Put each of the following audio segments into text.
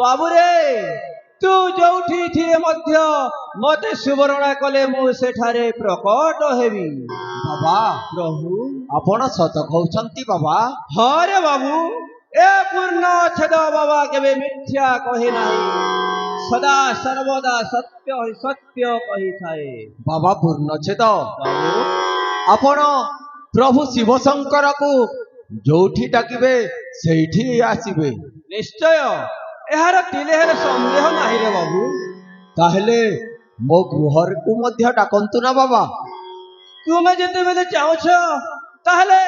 ବାବୁରେ ତୁ ଯୋଉଠି ଥିଲେ ମଧ୍ୟ ମତେ ସୁବର୍ଣ୍ଣା କଲେ ମୁଁ ସେଠାରେ ପ୍ରକଟ ହେବି। ବାବା ପ୍ରଭୁ ଆପଣ ସତ କହୁଛନ୍ତି ବାବା? ହଁ ରେ ବାବୁ, ଏ ପୂର୍ଣ୍ଣଚ୍ଛେଦ ବାବା କେବେ ମିଥ୍ୟା କହେ ନାହିଁ, ସଦା ସର୍ବଦା ସତ୍ୟ ହିଁ ସତ୍ୟ କହିଥାଏ। ବାବା ପୂର୍ଣ୍ଣଚ୍ଛେଦ, ବାବୁ ଆପଣ ପ୍ରଭୁ ଶିବ ଶଙ୍କରକୁ ଯୋଉଠି ଡାକିବେ ସେଇଠି ଆସିବେ। ନିଶ୍ଚୟ, ଏହାର ତିଳେ ହେଲେ ସନ୍ଦେହ ନାହିଁ ରେ ବାବୁ। ତାହେଲେ ମୋ ଗୃହକୁ ମଧ୍ୟ ଡାକନ୍ତୁ ନା ବାବା। ତୁମେ ଯେତେବେଳେ ଚାହୁଁଛ ତାହେଲେ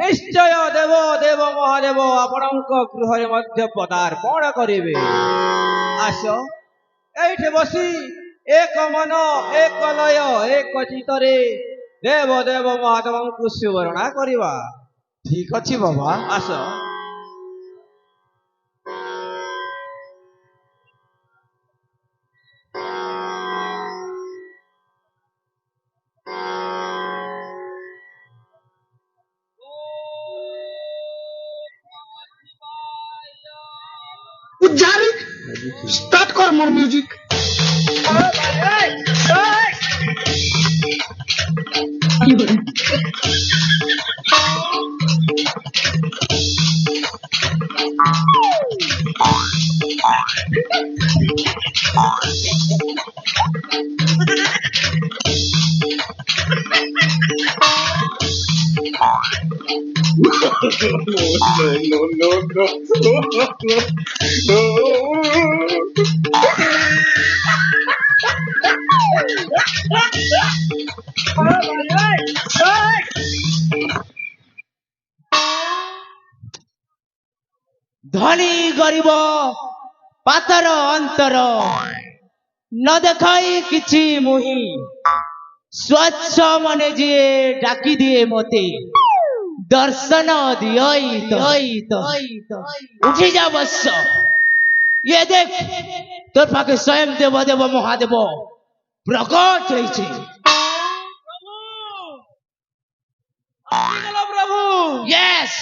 ନିଶ୍ଚୟ ଦେବ ଦେବ ମହାଦେବ ଆପଣଙ୍କ ଗୃହରେ ମଧ୍ୟ ପଦାର୍ପଣ କରିବେ। ଆସ ଏଇଠି ବସି ଏକ ମନ ଏକ ଲୟ ଏକ ଚିତ୍ତରେ ଦେବ ଦେବ ମହାଦେବଙ୍କୁ ସୁବର୍ଣ୍ଣା କରିବା। ଠିକ ଅଛି ବାବା। ଆସ। Jarek, start kor more music. ধনী গরিব পাতর অন্তর ন দেখাই কিছু মুহি স্বচ্ছ মনে যিয়ে ডাকি দিয়ে মতে দর্শন দিয়ই তো উঠি যা বৎস, ইয়ে দেখ তোর পাকে স্বয়ং দেব দেব মহাদেব প্রকট হয়েছে। প্রভু ইয়েস,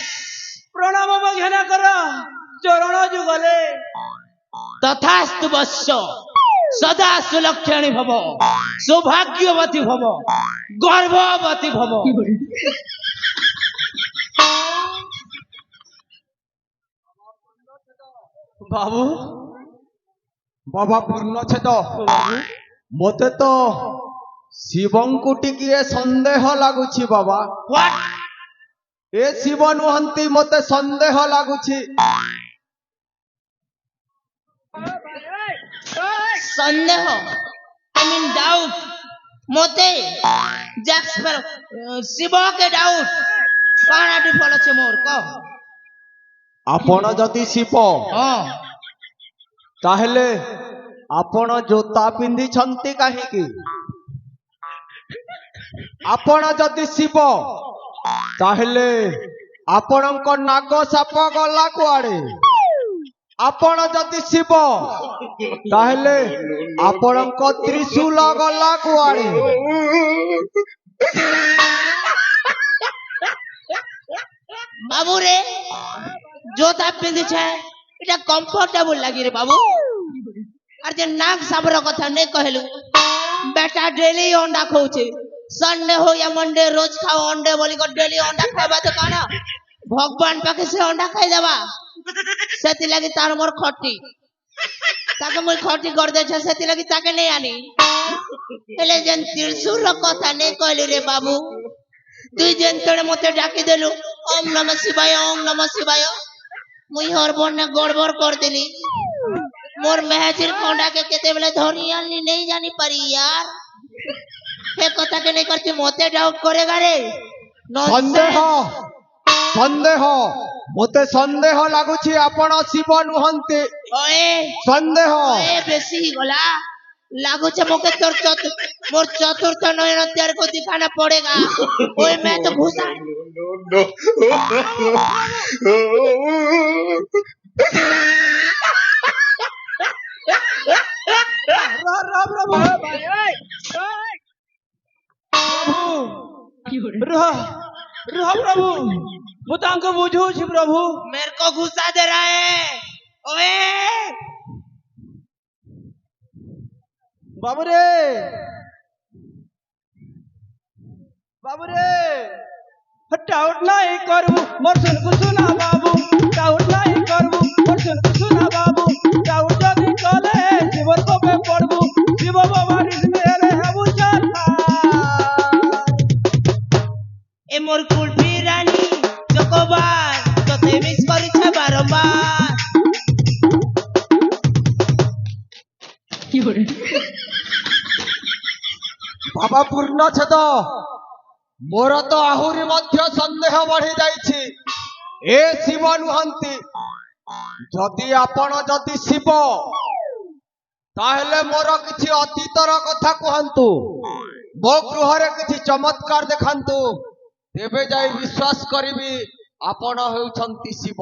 প্রণাম ঘেনা কর চরণ যুগলে। তথাস্তু বৎস, সদা সুলক্ষণী ভব, সৌভাগ্যবতী ভব, গর্ভবতী ভব। বাবু ବାବା ପୂର୍ଣ୍ଣଚ୍ଛେଦ, ମତେ ତ ଶିବଙ୍କୁ ଟିକିଏ ସନ୍ଦେହ ଲାଗୁଛି ବାବା। What? ଏ ଶିବ ନୁହନ୍ତି, ମତେ ସନ୍ଦେହ ଲାଗୁଛି। সন্দেহ, I mean doubt, মতে জ্যাক্স শিবকে ডাউট কাଣା ডিফল আছে মোর কহ। ଆପଣ ଯଦି ଶିବ ହଁ, ତାହେଲେ ଆପଣ ଜୋତା ପିନ୍ଧିଛନ୍ତି କାହିଁକି? ଆପଣ ଯଦି ଶିବ ତାହେଲେ ଆପଣଙ୍କ ନାଗ ସାପ ଗଲା କୁଆଡେ? ଆପଣ ଯଦି ଶିବ ତାହେଲେ ଆପଣଙ୍କ ତ୍ରିଶୂଳ ଗଲା କୁଆଡେ? বাবু রে জোতা পিঁধিছে এটা কমফর্টেবল লাগি রে বাবু। আর যে নাক সাবর কথা নে কহেলু, বেটা ডেলি অন্ডা খাউছে, সন্ডে হো या मंडे रोज खाओ अंडे बोली को डेली अंडा खाइबा तो काना भगवान पाखे से अंडा खाई देबा। सेति लागि तार मोर खटी ताके मोर खटी कर दे छ, सेति लागि ताके नै आनी। हेले जेन त्रिशूल कथा नै कहलु रे बाबू, তুই যেন তোড়ে মতে ডাকি দেলু ওম নমঃ শিবায় ওম নমঃ শিবায়, মুই হরবনে গড়বড় কর দিলি। মোর মেহাজির খন্ডাকে কেতে বেলে ধরি আনলি নেই জানি পারি ইয়ার। হে কথাকে নেই করতে মতে ডাউট করে গারে। ସନ୍ଦେହ ସନ୍ଦେହ, ମତେ ସନ୍ଦେହ ଲାଗୁଛି ଆପଣ ଶିବ ନୁହନ୍ତି। ওয়ে ସନ୍ଦେହ। ওয়ে বেশি গলা लागुचे मोके तोर मोर चतुर्थ नयन तेरे को दिखाना पड़ेगा। ओए मैं तो घुसा प्रभु ମୁଁ ତାଙ୍କୁ ବୁଝଉଛି ପ୍ରଭୁ। मेरे को घुसा दे रहा है। ओए বাবুরে বাবুরে ডাউট নাই করবু মোর শুনবু শুনা বাবু ডাউট নাই করবু মোর শুনবু শুনা বাবু ডাউট যদি চলে জীবন কবে পড়বু শিব বাবার মেরে হেবু চালা এ মোর কুলফি রানী চকোবার তোতে মিস করিছে বারবার বাবা ପୂର୍ଣ୍ଣଛେଦ ମୋର ତ ଆହୁରି ମଧ୍ୟ ସନ୍ଦେହ ବଢି ଯାଇଛି ଏ ଶିବ ନୁହନ୍ତି ଯଦି ଆପଣ ଯଦି ଶିବ ତାହେଲେ ମୋର କିଛି ଅତୀତର କଥା କୁହନ୍ତୁ ମୋ ଗୃହରେ କିଛି ଚମତ୍କାର ଦେଖାନ୍ତୁ ତେବେ ଯାଇ ବିଶ୍ୱାସ କରିବି ଆପଣ ହେଉଛନ୍ତି ଶିବ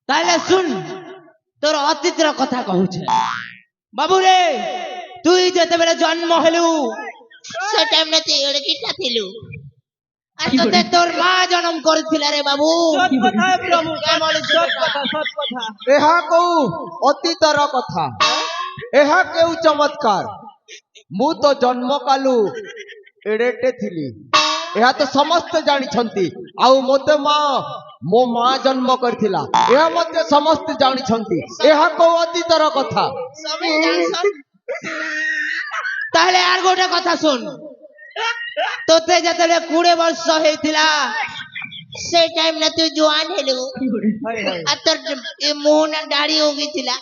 তাহলে শুন তোর অতীতর কথা কହୁছে বাবুরে তুই যেতেবেলে জন্ম হলু সে টাইমে তুই এড়কিটা থিলু আর তোতে তোর মা জন্ম করেছিল রে বাবু সৎ কথা প্রভু কেমন সৎ কথা সৎ কথা ଏହା କୋଉ ଅତୀତର କଥା ଏହା କେଉଁ ଚମତ୍କାର ମୁଁ ତ ଜନ୍ମ କାଲୁ ଏଡେଟେ ଥିଲି ଏହା ତ ସମସ୍ତେ ଜାଣିଛନ୍ତି ଆଉ ମୋତେ ମୋ ମା ଜନ୍ମ କରିଥିଲା ଏହା ମଧ୍ୟ ସମସ୍ତେ ଜାଣିଛନ୍ତି ଏହା କୋଉ ଅତୀତର କଥା সবাই জানছন তাহলে আর গোটা কথা শুন তোতে যেতেবেলে 20 বর্ষ হয়েছিলা সেই টাইম না তুই জোয়ান হেলু হাই হাই আর তোর মুহ না দাড়ি हो গেছিলা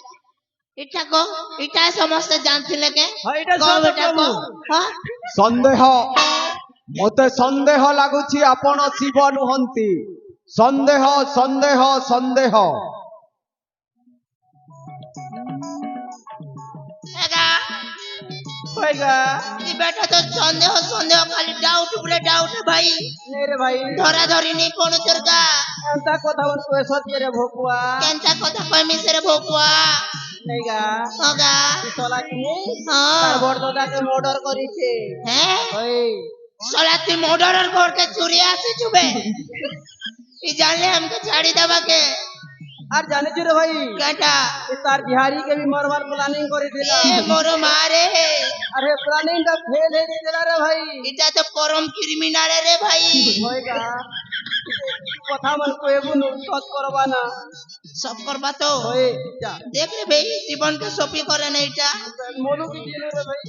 এটা কো এটা সমস্ত জানছিলে কে হ্যাঁ, এটা কও সত্য এটা কো প্রভু। হ্যাঁ ସନ୍ଦେହ ମୋତେ ସନ୍ଦେହ ଲାଗୁଛି ଆପଣ ଶିବ ନୁହନ୍ତି ସନ୍ଦେହ ସନ୍ଦେହ ସନ୍ଦେହ এগা হইগা এই বেটা তো সন্দেহ সন্দেহ খালি ডাউট বলে ডাউট ভাই নে রে ভাই ধরা ধরি নি কোন তোরকা এন্তা কথা বল কই সত্যি রে ভকুয়া কেনটা কথা কই মিসরে ভকুয়া নেগা হগা চলা কি তার হ্যাঁ বড়দাদাকে মর্ডার করিছে হ্যাঁ ওই শালা তুই মর্ডারের ঘরকে চুরি আসি চুবে এই জানলে আমাকে ছাড়ি দেবাকে আর জানিছ রে ভাই কেটা এ তার বিহারি কে भी মারবার প্ল্যানিং করেছিল এ মোর মারে আরে প্ল্যানিং টা ফেল হয়ে গেছিল রে ভাই এটা তো পরম ক্রিমিনাল রে ভাই হইগা কথা মন কইবু নু সৎ করবা না সব করবা তো ওই যা দেখ রে ভাই জীবনকে সপি করে না এটা মনু কি দিল রে ভাই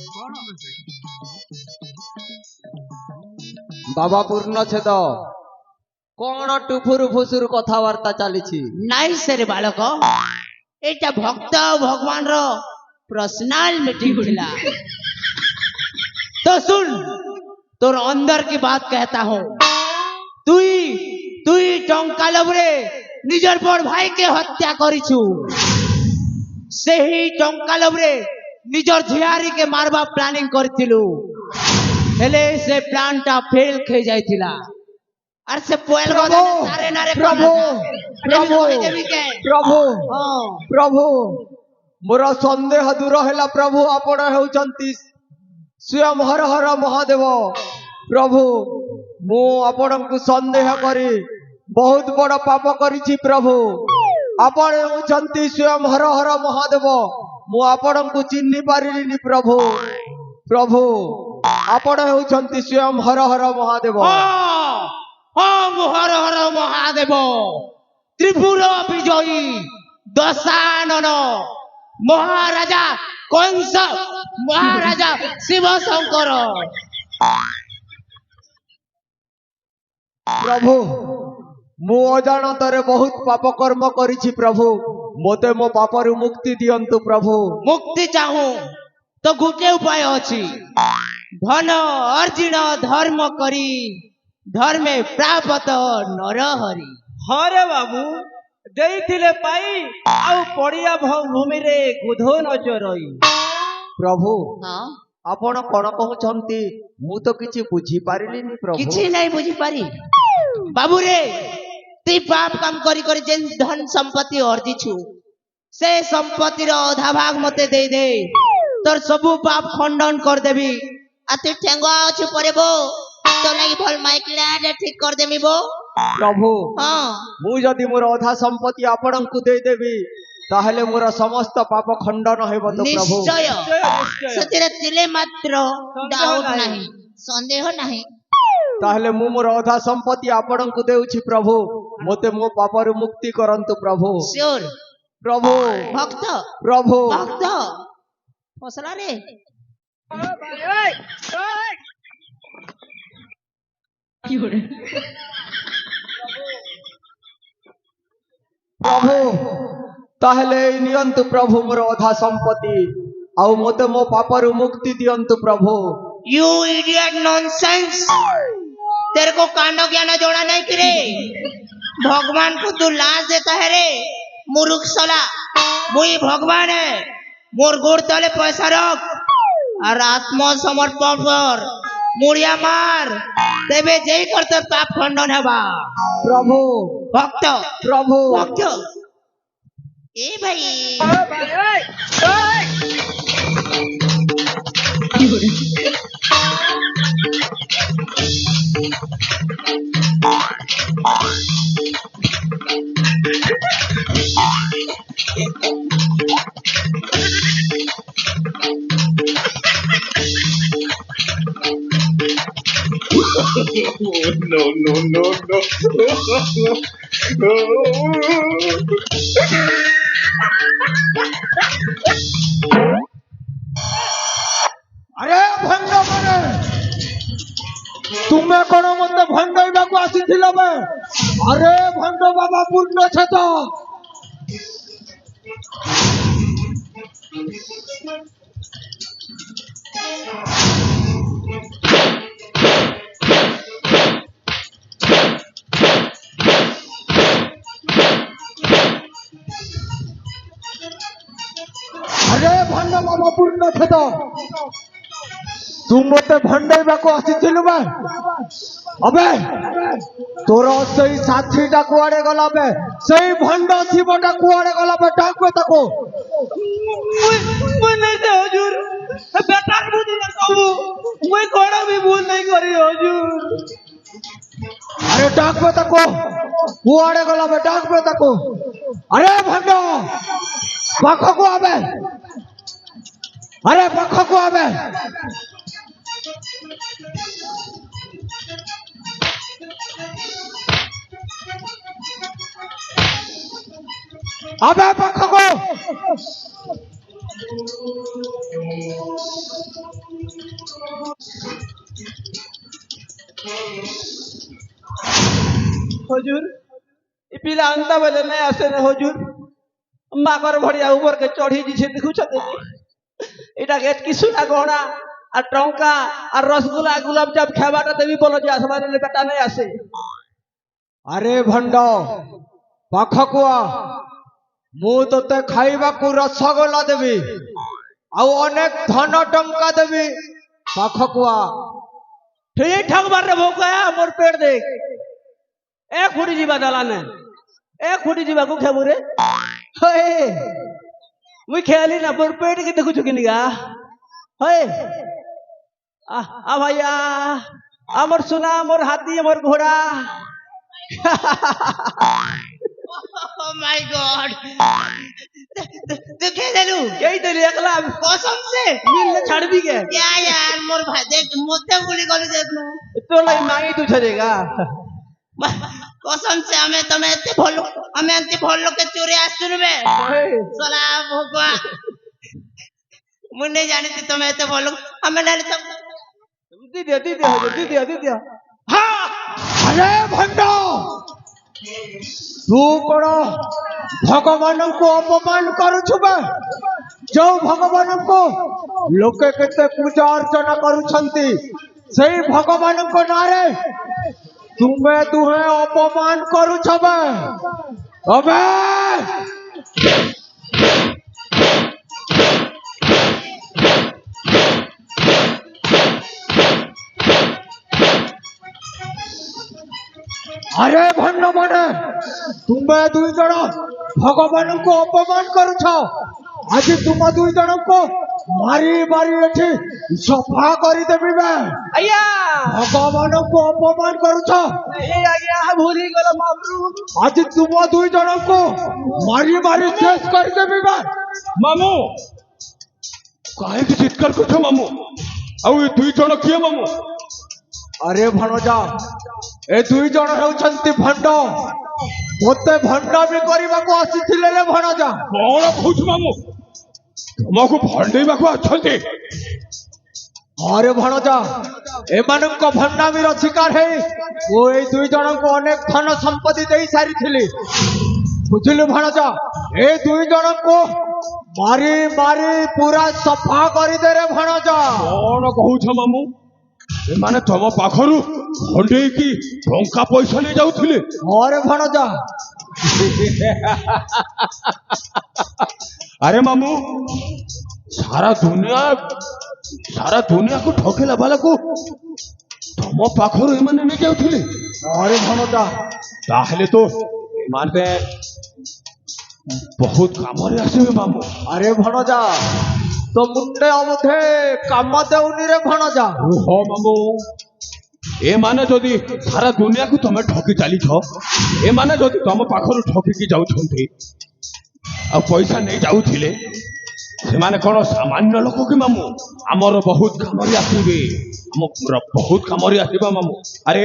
ବାବା ପୂର୍ଣ୍ଣଛେଦ କଣ ଟୁଫୁରୁ ଫୁସୁରୁ କଥାବାର୍ତ୍ତା ଚାଲିଛି নাই সেরে বালক এটা ভক্ত ভগবান র पर्सनल मीटिंग थिला तो सुन तोर अंदर की बात कहता हूँ তুই তুই টঙ্কা লবরে নিজের বড় ভাইকে হত্যা করিছু সেই টঙ্কা লবরে নিজের ঝিয়ারিকে মারবা প্ল্যানিং করিছিলু হেলে সে প্ল্যানটা ফেল খেয়ে যাইছিলা আর সে পোয়েল গদা সারে নারে প্রভু প্রভু দেবী কে ପ୍ରଭୁ হ্যাঁ ପ୍ରଭୁ ମୋର ସନ୍ଦେହ ଦୂର ହେଲା ପ୍ରଭୁ ଆପଣ ହେଉଛନ୍ତି ସ୍ୱୟଂ ହର ହର ମହାଦେବ ପ୍ରଭୁ ମୁଁ ଆପଣଙ୍କୁ ସନ୍ଦେହ କରି ବହୁତ ବଡ଼ ପାପ କରିଛି ପ୍ରଭୁ ଆପଣ ହେଉଛନ୍ତି ସ୍ୱୟଂ ହର ହର ମହାଦେବ ମୁଁ ଆପଣଙ୍କୁ ଚିହ୍ନି ପାରିଲିନି ପ୍ରଭୁ ପ୍ରଭୁ ଆପଣ ହେଉଛନ୍ତି ସ୍ୱୟଂ ହର ହର ମହାଦେବ হর হর মহাদেব ত্রিপুর বিজয়ী দশানন মহারাজা কংস মহারাজা শিব শঙ্কর ପ୍ରଭୁ ମୁଁ ଅଜାଣତରେ ବହୁତ ପାପ କର୍ମ କରିଛି ପ୍ରଭୁ ମୋତେ ମୋ ପାପରୁ ମୁକ୍ତି ଦିଅନ୍ତୁ ପ୍ରଭୁ মুক্তি চাহু তো গোটে উপায় অছি ধন অর্জিন ধর্ম করি ধর্মে প্রাপত নরহরি হরে বাবু ଦେଇଥିଲେ ପାଇ ଆଉ ପଡିଆ ଭୂମିରେ ଗୁଧ ନ ଚରଇ ପ୍ରଭୁ হ্যাঁ ଆପଣ କଣ କହୁଛନ୍ତି ମୁଁ ତ କିଛି ବୁଝିପାରିଲିନି ପ୍ରଭୁ କିଛି নাই বুঝি পারি বাবু রে তুই পাপ কাম করি করি যে ধন সম্পত্তি অর্জিছু সে সম্পত্তির অধা ভাগ মতে দেই দে তোর সবু পাপ খণ্ডন করদেবি আর তুই ঠেঙ্গুয়া অছু পরে বো তো লাগি ভাল মাইকলা ঠিক করদেমি বো ପ୍ରଭୁ হ্যাঁ ମୁଁ ଯଦି ମୋର ଅଧା ସମ୍ପତ୍ତି ଆପଣଙ୍କୁ ଦେଇଦେବି ତାହେଲେ ମୋର ସମସ୍ତ ପାପ ଖଣ୍ଡନ ହେବ ତ ପ୍ରଭୁ ନିଶ୍ଚୟ ନିଶ୍ଚୟ ସେଥିରେ ତିଳେ ମାତ୍ର ଡାଉଟ ନାହିଁ ସନ୍ଦେହ ନାହିଁ ତାହେଲେ ମୁଁ ମୋର ଅଧା ସମ୍ପତ୍ତି ଆପଣଙ୍କୁ ଦେଉଛି ପ୍ରଭୁ ମୋତେ ମୋ ପାପରୁ ମୁକ୍ତି କରନ୍ତୁ ପ୍ରଭୁ ସିଓର ପ୍ରଭୁ ଭକ୍ତ ପ୍ରଭୁ ଭକ୍ତ ଫସଲାରେ ପ୍ରଭୁ ତାହେଲେ ଏଇ ନିଅନ୍ତୁ ପ୍ରଭୁ ମୋର ଅଧା ସମ୍ପତ୍ତି ଆଉ ମୋତେ ମୋ ପାପରୁ ମୁକ୍ତି ଦିଅନ୍ତୁ ପ୍ରଭୁ यू इडियट नॉनसेंस तेरे को कांड ज्ञान जोड़ा नहीं कि रे भगवान को तू लाश देता है रे मूर्ख साला मुई भगवान है मोर गोड़ तले पैसा रख और आत्मसमर्पण कर मुड़िया मार तेबे जेई करते पाप खंडन हेबा ପ୍ରଭୁ भक्त ପ୍ରଭୁ भक्त ए भाई ଆରେ ଭଣ୍ଡ ମାନେ ତୁମେ କଣ ମତେ ଭଣ୍ଡେଇବାକୁ ଆସିଥିଲ ବେ ଆରେ ଭଣ୍ଡ ବାବା ପୂର୍ଣ୍ଣ ଛେଦ ଆରେ ଭଣ୍ଡ ବାବା ପୂର୍ଣ୍ଣ ଛେଦ ତୁ ମତେ ଭଣ୍ଡେଇବାକୁ ଆସିଥିଲୁ ବେ ଅବେ ତୋର ସେଇ ସାଥିଟା କୁଆଡେ ଗଲା ବେ ସେଇ ଭଣ୍ଡ ଶିବଟା କୁଆଡେ ଗଲା ବେ ଡାକ ତାକୁ मुई नहीं से हुजूर बेटा बुद्धि न कहू मुई कोड़ा भी भूल नहीं करी हुजूर আরে ডাকবে তাকো কুয়াড়ে গলা বে ডাকবে তাকো আরে ভণ্ড পাখকু আবে আরে পাখকু আবে আবে পাখকু हुजूर ई पिला अंता बेले नहीं आसे रे हुजूर माकर भड़िया ऊपर के चढ़ी जी से देखु छते एटा गेट की सुना गहना आ टंका आ रसगुल्ला गुलाब जाम खाबाटा देवी बोलो जे आसमान ले बेटा नहीं आसे আরে ভণ্ড পাখকু মু তোতে খাইবাকু রসগোল্লা দেবি আউ অনেক ধন টঙ্কা দেবি পাখকু ठीक ठाक बार रे भोका मोर पेट देख ए खुड़ी जीवा दलाने ए खुड़ी जीवा को खेबू रे होए मुई खेली ना मोर पेट के देखु चुकी निगा होए आ भैया मोर सुना मोर हाथी मोर घोड़ा ओह माय गॉड तू खेललू कई दिली एकला कसम से मिल छाड़ भी के क्या यार मोर भाई देख मोते बोली गली देख नु तो लाई मांगी तू छरेगा कसम से हमें तुम्हें एते भलो के चोरी आसुन बे सोला भोगवा मुन्ने जाने थी तुम्हें एते भलो हमें नहीं तो दीदी হ্যাঁ আরে ভণ্ড তু কোন ভগবানଙ୍କୁ অপমান করুছু বে ଯୋଉ ଭଗବାନଙ୍କୁ ଲୋକେ କେତେ ପୂଜା ଅର୍ଚ୍ଚନା କରୁଛନ୍ତି ସେଇ ଭଗବାନଙ୍କ ନାଁରେ ତୁମେ ଦୁହେଁ ଅପମାନ କରୁଛ ବେ ଅବେ আরে ভণ্ড মানে ତୁମେ ଦୁଇ ଜଣ ଭଗବାନଙ୍କୁ ଅପମାନ କରୁଛ ଆଜି ତୁମ ଦୁଇ ଜଣଙ୍କୁ মারি মারি এଠି সফা କରିଦେବି ବେ ଆଜ୍ଞା ଭଗବାନଙ୍କୁ ଅପମାନ କରୁଛ ଏଇ ଆଜ୍ଞା ଭୁଲି ଗଲ ମାମୁ ଆଜି ତୁମ ଦୁଇ ଜଣଙ୍କୁ ମାରି ମାରି ଶେଷ କରିଦେବି ବେ ମାମୁ କାହିଁକି ଚିତ୍କାର କରୁଛ ମାମୁ? ଆଉ ଏ ଦୁଇ ଜଣ କିଏ ମାମୁ? ଆରେ ଭଣଜା ଏ ଦୁଇ ଜଣ ହେଉଛନ୍ତି ଭଣ୍ଡ ମୋତେ ଭଣ୍ଡାମି କରିବାକୁ ଆସିଥିଲେ ରେ ଭଣଜା କଣ କହୁଛୁ ମାମୁ? ତମକୁ ଭଣ୍ଡେଇବାକୁ ଅଛନ୍ତି? ଆରେ ଭଣଜା ଏମାନଙ୍କ ଭଣ୍ଡାମିର ଶିକାର ହେଇ ମୁଁ ଏଇ ଦୁଇ ଜଣଙ୍କୁ ଅନେକ ଧନ ସମ୍ପତ୍ତି ଦେଇ ସାରିଥିଲି ବୁଝିଲୁ ଭଣଜା ଏ ଦୁଇ ଜଣଙ୍କୁ ମାରି ମାରି ପୁରା ସଫା କରିଦେରେ ଭଣଜା କଣ କହୁଛ ମାମୁ? ଏମାନେ ତମ ପାଖରୁ ଭଣ୍ଡେଇକି ଟଙ୍କା ପଇସା ନେଇ ଯାଉଥିଲେ? ଆରେ ଭଣଜା ଆରେ ମାମୁ ସାରା ଦୁନିଆକୁ ଠକିଲା ବାଲାକୁ ତମ ପାଖରୁ ଏମାନେ ନେଇ ଯାଉଥିଲେ? ଆରେ ଭଣଜା ତାହେଲେ ତ ଏମାନେ ବହୁତ କାମରେ ଆସିବେ ମାମୁ। ଆରେ ଭଣଜା ତ ମୁଣ୍ଡେ ଅବଧେ କାମ ଦେଉନି ରେ ଭଣଜା ହଁ ମାମୁ ଏମାନେ ଯଦି ସାରା ଦୁନିଆକୁ ତମେ ଠକି ଚାଲିଛ ଏମାନେ ଯଦି ତମ ପାଖରୁ ଠକିକି ଯାଉଛନ୍ତି ଆଉ ପଇସା ନେଇ ଯାଉଥିଲେ ସେମାନେ କଣ ସାମାନ୍ୟ ଲୋକ କି ମାମୁ? ଆମର ବହୁତ କାମରେ ଆସିବେ ଆମର ବହୁତ କାମରେ ଆସିବା ମାମୁ। ଆରେ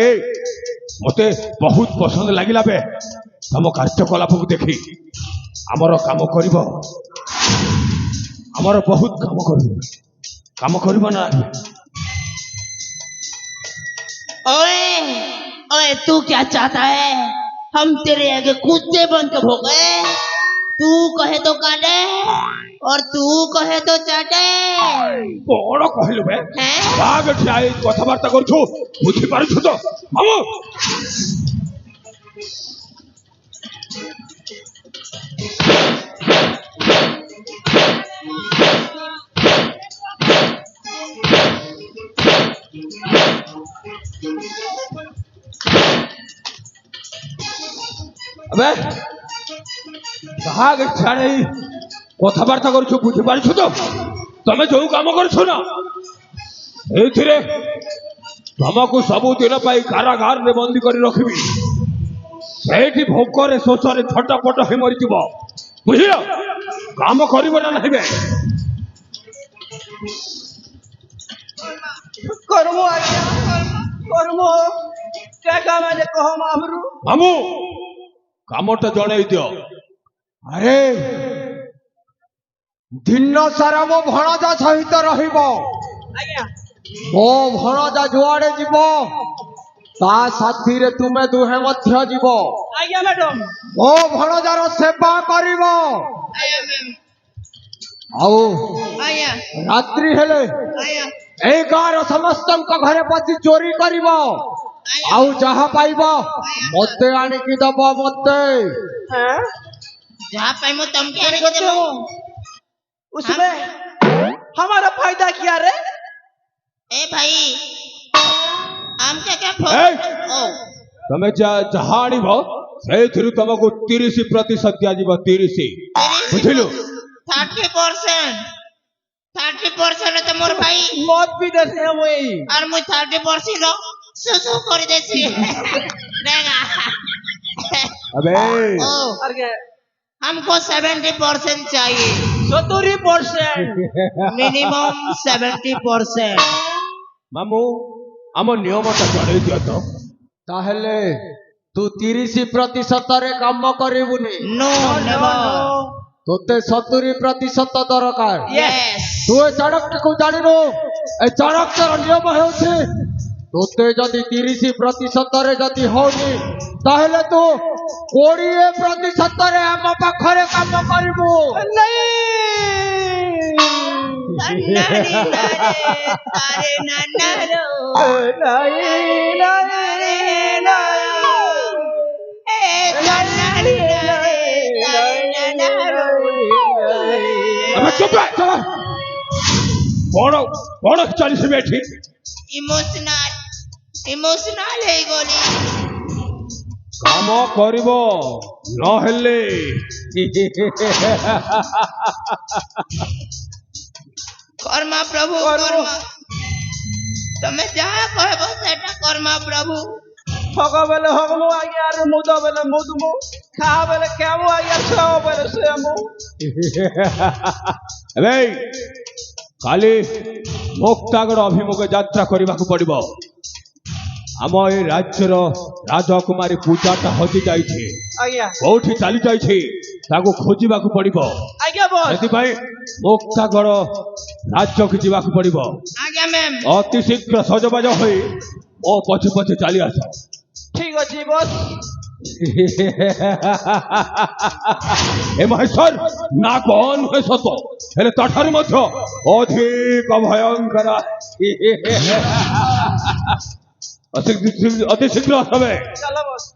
ମତେ ବହୁତ ପସନ୍ଦ ଲାଗିଲା ବେ ତମ କାର୍ଯ୍ୟକଳାପକୁ ଦେଖି ଆମର କାମ କରିବ ଆମର ବହୁତ କାମ କରିବ ନା? ओए ओए तू क्या चाहता है? हम तेरे आगे कुत्ते बन के भोगे। तू कहे तो काटे और तू कहे तो चाटे। କଣ କହିଲୁ ବେ? हैं? ବାଘ ଠିଆ ହେଇ କଥାବାର୍ତ୍ତା କରୁଛୁ ବୁଝିପାରୁଛୁ ତ ମାମୁ? अबे ବାଘ ଠିଆ ହେଇ କଥାବାର୍ତ୍ତା କରୁଛୁ ବୁଝିପାରୁଛୁ ତ? ତମେ ଯୋଉ କାମ କରୁଛ ନା ଏଇଥିରେ ତମକୁ ସବୁଦିନ ପାଇଁ କାରାଗାରରେ ବନ୍ଦୀ କରି ରଖିବି ସେଇଠି ଭୋକରେ ଶୋଷରେ ଛଟପଟ ହେଇ ମରିଯିବ ବୁଝିଲ? କାମ କରିବ ନା ନାହିଁ ବେ? করবো আজ্ঞা করবো কে কামে যে কহ মামু ମାମୁ କାମଟା ଜଣେଇ ଦିଅ। ଆରେ ଦିନ ସାରା ମୋ ଭଣଜା ସହିତ ରହିବ ଆଜ୍ଞା ମୋ ଭଣଜା ଯୁଆଡେ ଯିବ ତା ସାଥିରେ ତୁମେ ଦୁହେଁ ମଧ୍ୟ ଯିବ ଆଜ୍ଞା ମ୍ୟାଡାମ ମୋ ଭଣଜାର ସେବା କରିବ ଆଉ आया ରାତ୍ରି ହେଲେ आया ଏଇ ଗାଁର ସମସ୍ତଙ୍କ ଘରେ ପଶି ଚୋରି କରିବ ଆଉ ଯାହା ପାଇବ ମତେ ଆଣିକି ଦବ ମତେ हैं जहाँ पे मैं तम के आने तो के दे उसमें हमारा फायदा क्या रे ए भाई आम क्या ए! ତମେ ଯାହା ଆଣିବ ସେଇଥିରୁ ତମକୁ 30% ଦିଆଯିବ 30 ବୁଝିଲୁ? 30% तो मोर भाई मौत भी देते हैं वही और मुझ 30% लो सुसु कर देसी देगा अबे ओ अरे हमको 70% चाहिए 70% मिनिमम 70%। ମାମୁ ଆମ ନିୟମଟା ଜଣେଇ ଦିଅ ତ। ତାହେଲେ ତୁ 30%ରେ କାମ କରିବୁନି नो नेवर ତୋତେ 70% ଦରକାର यस ତୁ ଏ ଚାଣକ୍ୟକୁ ଜାଣିନୁ ଏ ଚାଣକ୍ୟର ନିୟମ ହେଉଛି ତୋତେ ଯଦି 30%ରେ ଯଦି ହଉନି ତାହେଲେ ତୁ 20%ରେ ଆମ ପାଖରେ କାମ କରିବୁ नहीं नारे तारे नानारो नहीं नहीं ए नारे तारे नानारो अबे चुप रह चल कौन ଚାଲିଛି ଏଠି? इमोशनल है गोली କାମ କରିବ ନହେଲେ কর্মা প্রভু কর্মা তুমি যাহা কহব সেটা কর্মা প্রভু হগ বেলে হগমু আজ্ঞা আর মুদ বেলে মুদমু খা বেলে কেমু আজ্ঞা সেও বেলে সেমু ଏବେ କାଲି ମୁକ୍ତାଗଡ଼ ଅଭିମୁଖେ ଯାତ୍ରା କରିବାକୁ ପଡ଼ିବ। ଆମ ଏ ରାଜ୍ୟର ରାଜକୁମାରୀ ପୂଜାଟା ହଜି ଯାଇଛି, ଆଜ୍ଞା କୋଉଠି ଚାଲି ଯାଇଛି ତାକୁ ଖୋଜିବାକୁ ପଡ଼ିବ। ଆଜ୍ଞା ବସ୍ ସେଥିପାଇଁ ମୁକ୍ତାଗଡ଼ ରାଜ୍ୟକୁ ଯିବାକୁ ପଡ଼ିବ। ଆଜ୍ଞା ମ୍ୟାମ୍ ଅତି ଶୀଘ୍ର ସଜବାଜ ହୋଇ ମୋ ପଛେ ପଛେ ଚାଲି ଆସ। ঠিক ଅଛି ବସ୍ ଏ ମହେଶ୍ୱର ନା କଣ ନୁହେଁ ସତ, ହେଲେ ତାଠାରୁ ମଧ୍ୟ ଅଧିକ ଭୟଙ୍କର। ଅତି ଶୀଘ୍ର ଆସିବେ। ଚାଲ ବସ୍